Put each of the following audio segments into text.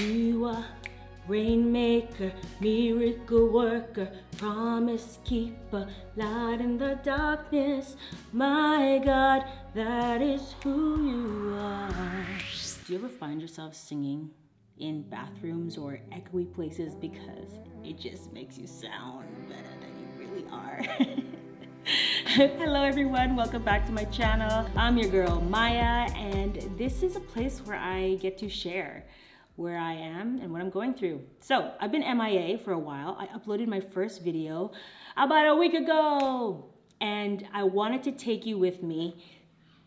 You are rainmaker, miracle worker, promise keeper, light in the darkness. My God, that is who you are. Do you ever find yourself singing in bathrooms or echoey places because it just makes you sound better than you really are? Hello everyone, welcome back to my channel. I'm your girl Maya, and this is a place where I get to share where I am and what I'm going through. So I've been MIA for a while. I uploaded my first video about a week ago, and I wanted to take you with me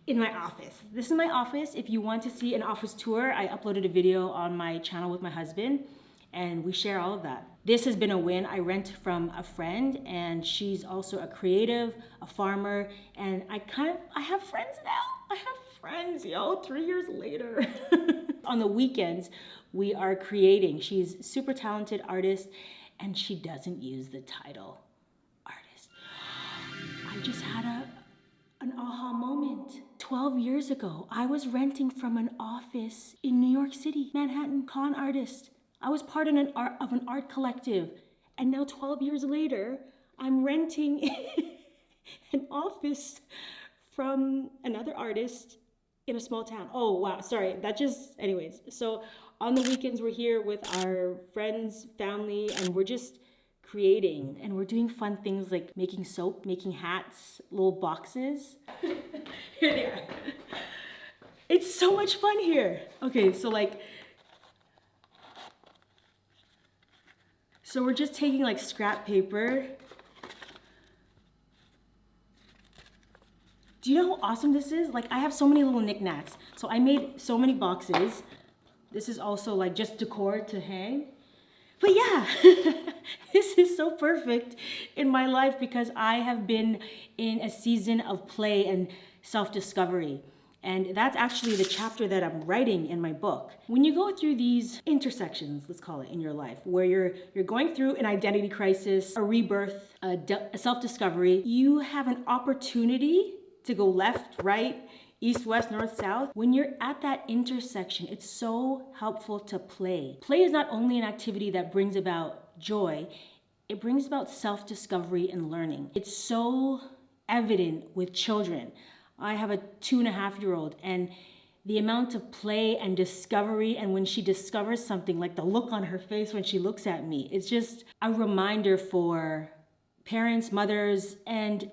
in my office. This is my office. If you want to see an office tour, I uploaded a video on my channel with my husband, and we share all of that. This has been a win. I rent from a friend, and she's also a creative, a farmer, and I have friends now. I have friends, yo, 3 years later. On the weekends, we are creating. She's a super talented artist, and she doesn't use the title artist. I just had an aha moment. 12 years ago, I was renting from an office in New York City, Manhattan, con artist. I was part of an art collective, and now 12 years later, I'm renting an office from another artist in a small town. Oh, wow, sorry, anyways. So on the weekends, we're here with our friends, family, and we're just creating, and we're doing fun things like making soap, making hats, little boxes. Here they are. It's so much fun here. Okay, so we're just taking like scrap paper. Do you know how awesome this is? Like, I have so many little knickknacks. So I made so many boxes. This is also like just decor to hang. But yeah, this is so perfect in my life because I have been in a season of play and self-discovery. And that's actually the chapter that I'm writing in my book. When you go through these intersections, let's call it, in your life, where you're going through an identity crisis, a rebirth, a self-discovery, you have an opportunity to go left, right, east, west, north, south. When you're at that intersection, it's so helpful to play. Play is not only an activity that brings about joy, it brings about self-discovery and learning. It's so evident with children. I have a 2.5-year-old, and the amount of play and discovery, and when she discovers something, like the look on her face when she looks at me, it's just a reminder for parents, mothers, and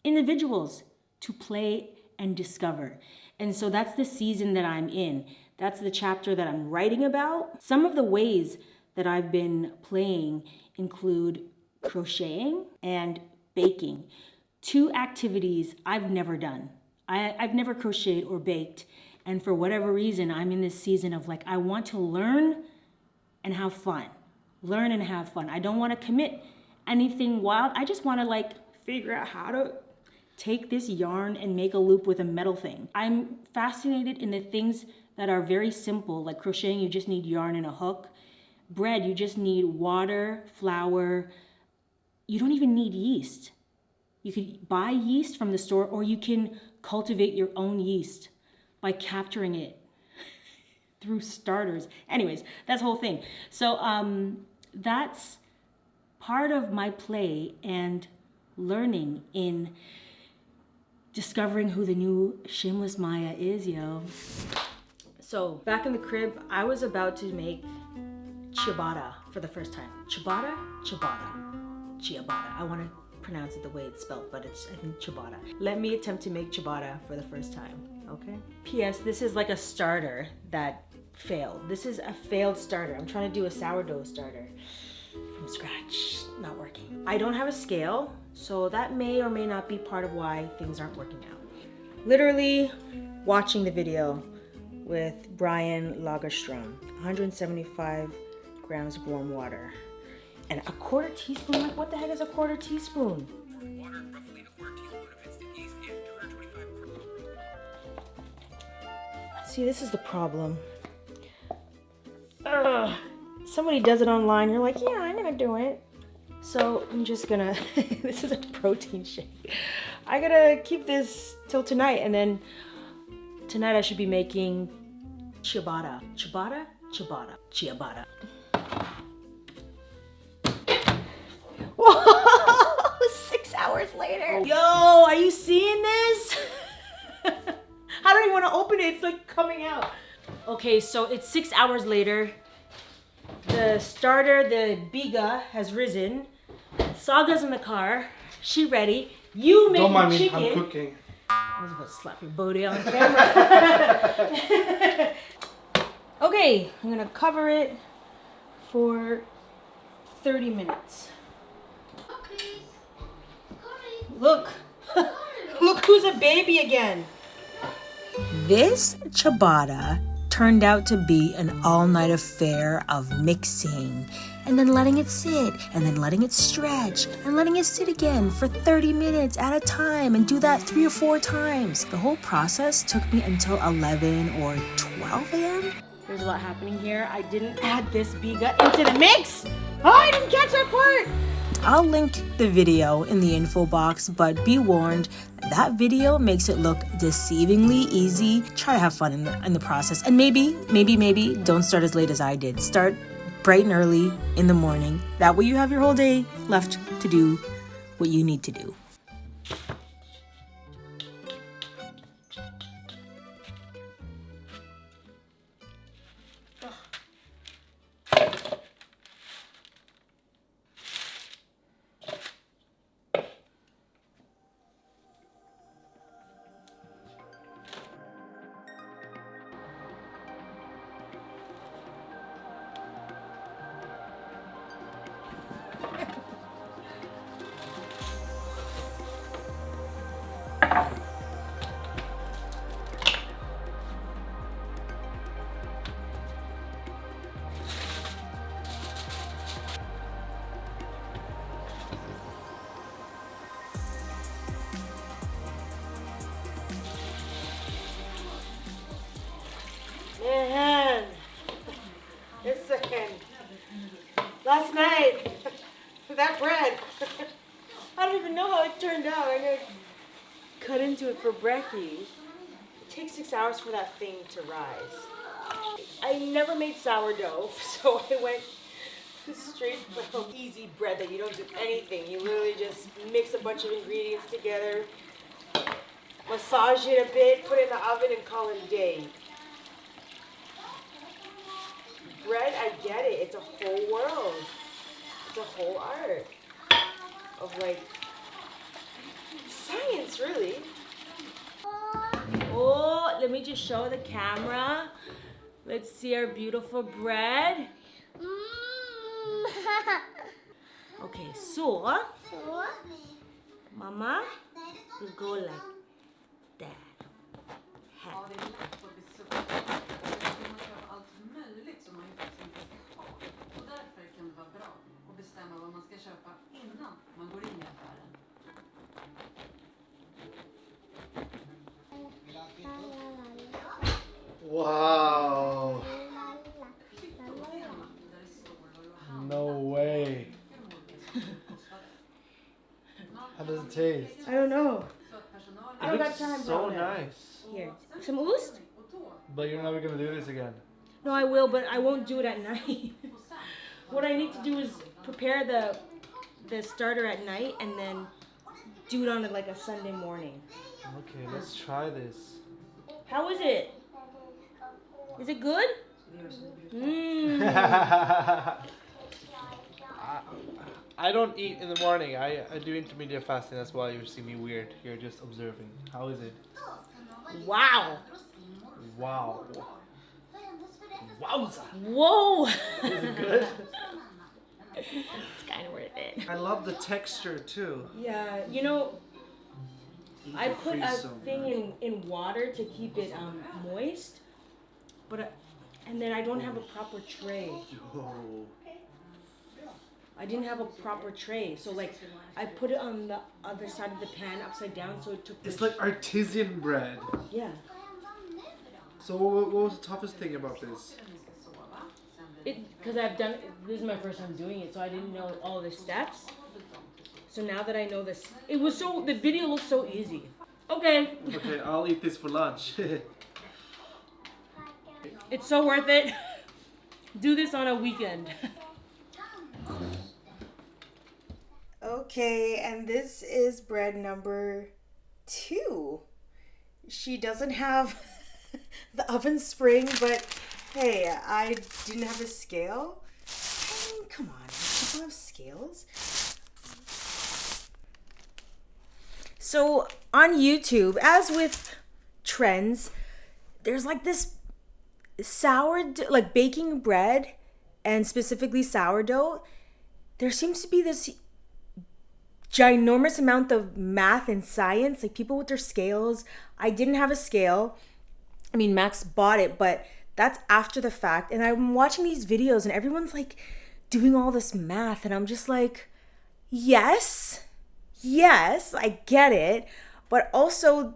individuals to play and discover. And so that's the season that I'm in. That's the chapter that I'm writing about. Some of the ways that I've been playing include crocheting and baking. 2 activities I've never done. I've never crocheted or baked. And for whatever reason, I'm in this season of like, I want to learn and have fun. Learn and have fun. I don't want to commit anything wild. I just want to like figure out how to take this yarn and make a loop with a metal thing. I'm fascinated in the things that are very simple, like crocheting, you just need yarn and a hook. Bread, you just need water, flour. You don't even need yeast. You could buy yeast from the store, or you can cultivate your own yeast by capturing it through starters. Anyways, that's the whole thing. So that's part of my play and learning in discovering who the new Shameless Maya is, yo. So back in the crib, I was about to make ciabatta for the first time. Ciabatta? Ciabatta. I want to pronounce it the way it's spelled, but I think ciabatta. Let me attempt to make ciabatta for the first time, okay? P.S. This is like a starter that failed. This is a failed starter. I'm trying to do a sourdough starter from scratch. Not working. I don't have a scale, so that may or may not be part of why things aren't working out. Literally watching the video with Brian Lagerstrom, 175 grams of warm water. And a 1/4 teaspoon, like what the heck is a 1/4 teaspoon? Water, roughly a 1/4 teaspoon of instant yeast and 225. See, this is the problem. Somebody does it online, you're like, yeah, I'm gonna do it. So I'm just gonna, this is a protein shake. I gotta keep this till tonight, and then tonight I should be making ciabatta. Ciabatta? Ciabatta. Whoa! 6 hours later. Yo, are you seeing this? I don't even want to open it. It's like coming out. Okay, so it's 6 hours later. The starter, the biga, has risen. Saga's in the car. She ready. You made Don't mind the me, chicken. I'm cooking. I was about to slap your booty on camera. Okay, I'm gonna cover it for 30 minutes. Look, look who's a baby again. This ciabatta turned out to be an all-night affair of mixing and then letting it sit and then letting it stretch and letting it sit again for 30 minutes at a time and do that 3 or 4 times. The whole process took me until 11 or 12 a.m. There's a lot happening here. I didn't add this biga into the mix. Oh, I didn't catch that part. I'll link the video in the info box, but be warned, that video makes it look deceivingly easy. Try to have fun in the process. And maybe, don't start as late as I did. Start bright and early in the morning. That way you have your whole day left to do what you need to do. Man, listen, last night, that bread, I don't even know how it turned out. I'm gonna cut into it for brekkie. It takes 6 hours for that thing to rise. I never made sourdough, so I went straight from easy bread that you don't do anything. You literally just mix a bunch of ingredients together, massage it a bit, put it in the oven, and call it a day. Bread, I get it. It's a whole world. It's a whole art of like science, really. Oh, let me just show the camera. Let's see our beautiful bread. Okay, so Mama will go like that. Wow. No way. How does it taste? I don't know. I don't got It's time. so for that. nice. Here, some oost? But you're never gonna do this again. No, I will, but I won't do it at night. What I need to do is prepare the starter at night and then do it on like a Sunday morning. Okay, let's try this. How is it? Is it good? Mmm. I don't eat in the morning. I do intermediate fasting. That's why you see me weird. You're just observing. How is it? Wow. Wow. Wowza. Whoa. Is it good? It's kind of worth it. I love the texture too. Yeah, you know, I can put a freeze so thing in water to keep it moist, but and then I don't have a proper tray. Oh. I didn't have a proper tray, so like I put it on the other side of the pan upside down, so it took. It's like artisan bread. Yeah. So what was the toughest thing about this? Because this is my first time doing it, so I didn't know all the steps. So now that I know this, the video looks so easy. Okay. Okay, I'll eat this for lunch. It's so worth it. do this on a weekend. Okay, and this is bread number 2. She doesn't have the oven spring, but hey, I didn't have a scale. I mean, come on, people have scales. So on YouTube, as with trends, there's like this sourdough, like baking bread, and specifically sourdough. There seems to be this ginormous amount of math and science, like people with their scales. I didn't have a scale. I mean, Max bought it, but that's after the fact. And I'm watching these videos and everyone's like doing all this math, and I'm just like, yes, I get it, but also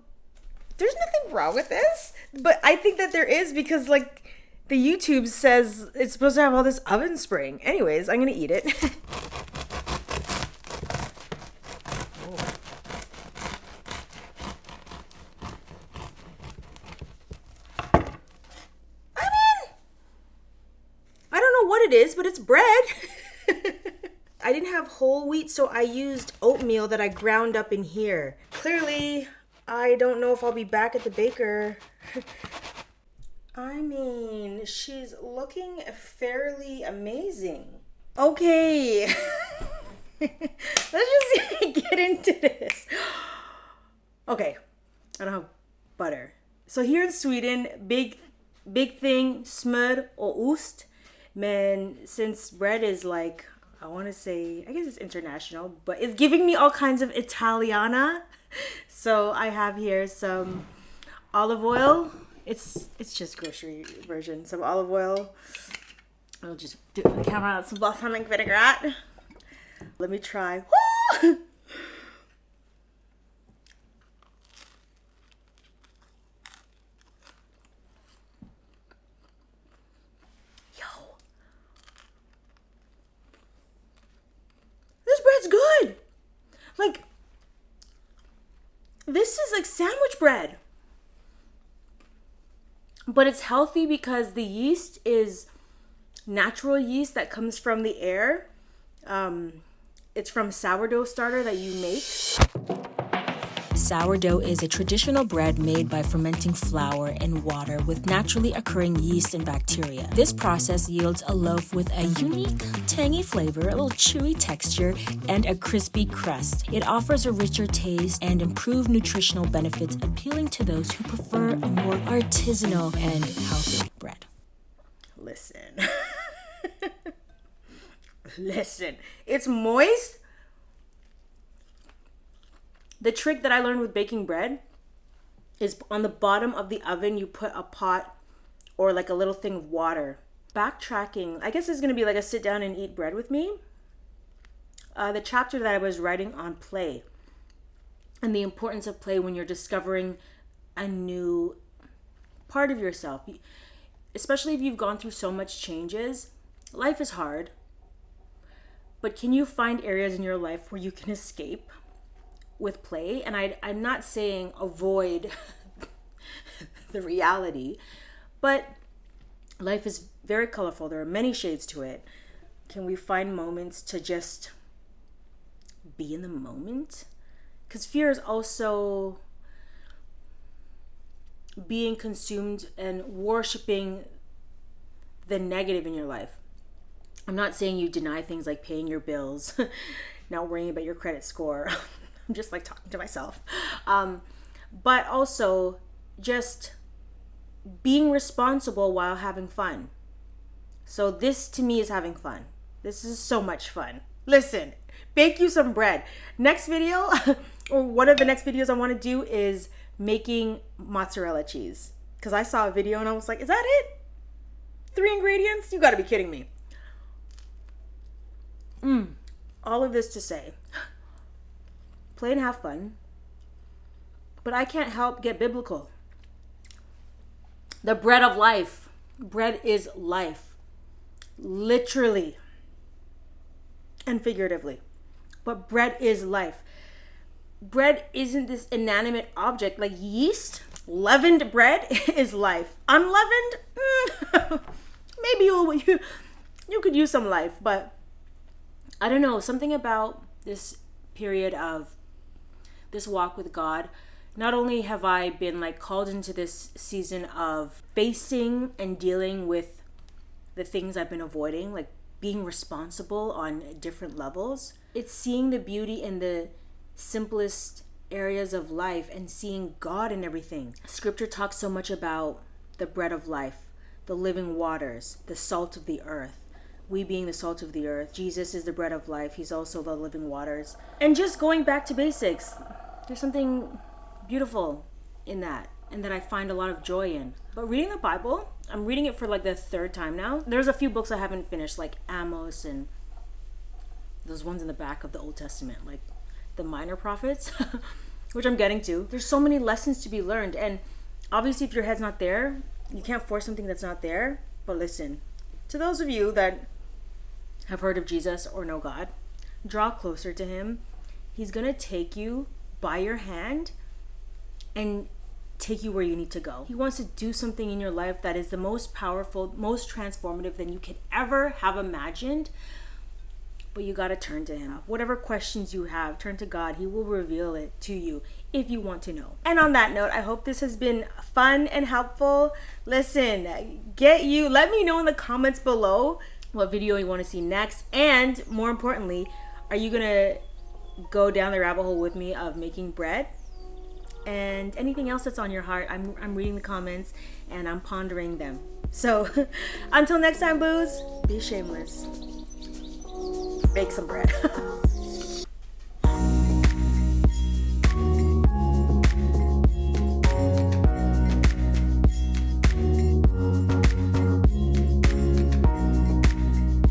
there's nothing wrong with this. But I think that there is, because like the YouTube says it's supposed to have all this oven spring. Anyways, I'm gonna eat it. It is, but it's bread. I didn't have whole wheat, so I used oatmeal that I ground up in here. Clearly, I don't know if I'll be back at the baker. I mean, she's looking fairly amazing. Okay. Let's just get into this. Okay, I don't have butter. So here in Sweden, big thing, smör or ost. Man, since bread is like, I want to say, I guess it's international, but it's giving me all kinds of Italiana. So I have here some olive oil. It's just grocery version. Some olive oil. I'll just do it on camera. Some balsamic vinaigrette. Let me try. Woo! Bread's good. Like, this is like sandwich bread, but it's healthy because the yeast is natural yeast that comes from the air. It's from sourdough starter that you make. Sourdough is a traditional bread made by fermenting flour and water with naturally occurring yeast and bacteria. This process yields a loaf with a unique, tangy flavor, a little chewy texture, and a crispy crust. It offers a richer taste and improved nutritional benefits, appealing to those who prefer a more artisanal and healthy bread. Listen. Listen. It's moist. The trick that I learned with baking bread is on the bottom of the oven, you put a pot or like a little thing of water. Backtracking, I guess it's gonna be like a sit down and eat bread with me. The chapter that I was writing on play and the importance of play when you're discovering a new part of yourself. Especially if you've gone through so much changes. Life is hard, but can you find areas in your life where you can escape with play? And I'm not saying avoid the reality, but life is very colorful. There are many shades to it. Can we find moments to just be in the moment? Because fear is also being consumed and worshiping the negative in your life. I'm not saying you deny things like paying your bills, not worrying about your credit score. I'm just like talking to myself. But also just being responsible while having fun. So this to me is having fun. This is so much fun. Listen, bake you some bread. Next video, or one of the next videos I want to do is making mozzarella cheese. Because I saw a video and I was like, is that it? 3 ingredients? You gotta be kidding me. All of this to say, play and have fun, but I can't help get biblical. The bread of life. Bread is life. Literally and figuratively. But bread is life. Bread isn't this inanimate object like yeast. Leavened bread is life. Unleavened? maybe you could use some life. But I don't know, something about this period of this walk with God. Not only have I been like called into this season of facing and dealing with the things I've been avoiding, like being responsible on different levels. It's seeing the beauty in the simplest areas of life and seeing God in everything. Scripture talks so much about the bread of life, the living waters, the salt of the earth. We being the salt of the earth. Jesus is the bread of life. He's also the living waters. And just going back to basics, there's something beautiful in that, and that I find a lot of joy in. But reading the Bible, I'm reading it for like the third time now. There's a few books I haven't finished, like Amos and those ones in the back of the Old Testament, like the minor prophets, which I'm getting to. There's so many lessons to be learned, and obviously if your head's not there, you can't force something that's not there. But listen, to those of you that have heard of Jesus or know God, draw closer to him. He's gonna take you by your hand and take you where you need to go. He wants to do something in your life that is the most powerful, most transformative than you could ever have imagined. But you gotta turn to him. Whatever questions you have, turn to God. He will reveal it to you if you want to know. And on that note, I hope this has been fun and helpful. Listen, let me know in the comments below what video you want to see next. And more importantly, are you gonna go down the rabbit hole with me of making bread? And anything else that's on your heart, I'm reading the comments and I'm pondering them. So until next time, boos, be shameless. Bake some bread.